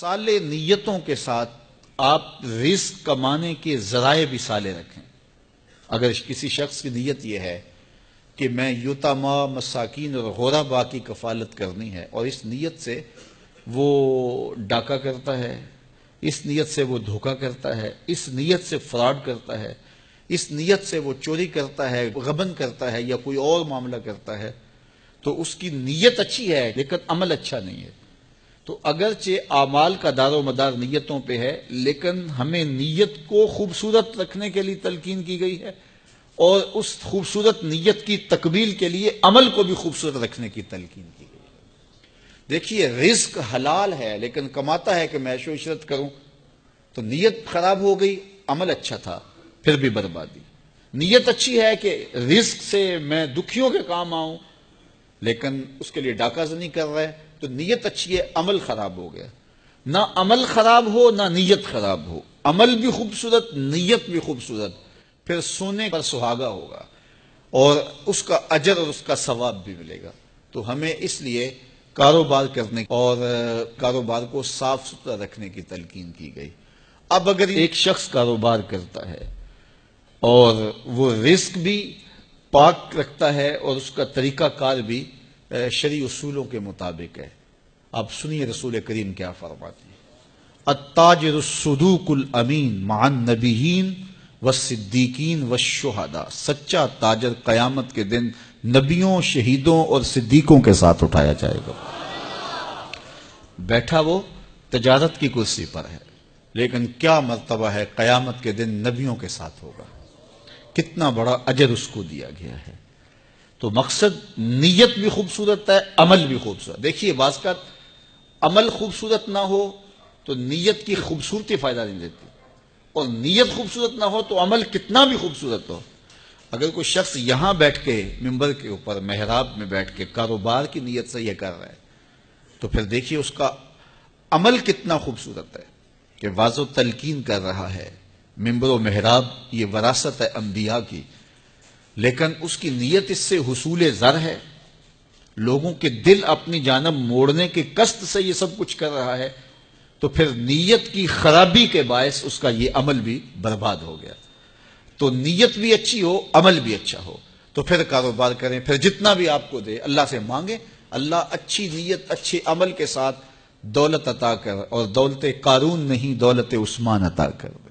صالح نیتوں کے ساتھ آپ رزق کمانے کے ذرائع بھی صالح رکھیں۔ اگر کسی شخص کی نیت یہ ہے کہ میں یتامى مساکین اور غرباء کی کفالت کرنی ہے، اور اس نیت سے وہ ڈاکہ کرتا ہے، اس نیت سے وہ دھوکہ کرتا ہے، اس نیت سے فراڈ کرتا ہے، اس نیت سے وہ چوری کرتا ہے، غبن کرتا ہے یا کوئی اور معاملہ کرتا ہے، تو اس کی نیت اچھی ہے لیکن عمل اچھا نہیں ہے۔ تو اگرچہ اعمال کا دار و مدار نیتوں پہ ہے، لیکن ہمیں نیت کو خوبصورت رکھنے کے لیے تلقین کی گئی ہے، اور اس خوبصورت نیت کی تکمیل کے لیے عمل کو بھی خوبصورت رکھنے کی تلقین کی گئی ہے۔ دیکھیے، رزق حلال ہے لیکن کماتا ہے کہ میں عیش و عشرت کروں، تو نیت خراب ہو گئی، عمل اچھا تھا پھر بھی بربادی۔ نیت اچھی ہے کہ رزق سے میں دکھیوں کے کام آؤں، لیکن اس کے لیے ڈاکہ زنی کر رہا ہے، تو نیت اچھی ہے، عمل خراب ہو گیا۔ نہ عمل خراب ہو نہ نیت خراب ہو، عمل بھی خوبصورت، نیت بھی خوبصورت، پھر سونے پر سہاگا ہوگا اور اس کا اجر اور اس کا ثواب بھی ملے گا۔ تو ہمیں اس لیے کاروبار کرنے اور کاروبار کو صاف ستھرا رکھنے کی تلقین کی گئی۔ اب اگر ایک شخص کاروبار کرتا ہے اور وہ رزق بھی پاک رکھتا ہے اور اس کا طریقہ کار بھی شرعی اصولوں کے مطابق ہے، آپ سنیے رسول کریم کیا فرماتے ہیں: التاجر الصدوق الامین مع النبیین والصدیقین والشہداء، سچا تاجر قیامت کے دن نبیوں، شہیدوں اور صدیقوں کے ساتھ اٹھایا جائے گا۔ بیٹھا وہ تجارت کی کرسی پر ہے، لیکن کیا مرتبہ ہے قیامت کے دن نبیوں کے ساتھ ہوگا، کتنا بڑا اجر اس کو دیا گیا ہے۔ تو مقصد نیت بھی خوبصورت ہے، عمل بھی خوبصورت۔ دیکھیے، بعض کا عمل خوبصورت نہ ہو تو نیت کی خوبصورتی فائدہ نہیں دیتی، اور نیت خوبصورت نہ ہو تو عمل کتنا بھی خوبصورت ہو۔ اگر کوئی شخص یہاں بیٹھ کے ممبر کے اوپر محراب میں بیٹھ کے کاروبار کی نیت سے یہ کر رہا ہے، تو پھر دیکھیے اس کا عمل کتنا خوبصورت ہے کہ واضح و تلقین کر رہا ہے۔ ممبر و محراب یہ وراثت ہے انبیاء کی، لیکن اس کی نیت اس سے حصول زر ہے، لوگوں کے دل اپنی جانب موڑنے کے قصد سے یہ سب کچھ کر رہا ہے، تو پھر نیت کی خرابی کے باعث اس کا یہ عمل بھی برباد ہو گیا۔ تو نیت بھی اچھی ہو، عمل بھی اچھا ہو، تو پھر کاروبار کریں، پھر جتنا بھی آپ کو دے اللہ سے مانگیں، اللہ اچھی نیت اچھے عمل کے ساتھ دولت عطا کر، اور دولت قارون نہیں، دولت عثمان عطا کر۔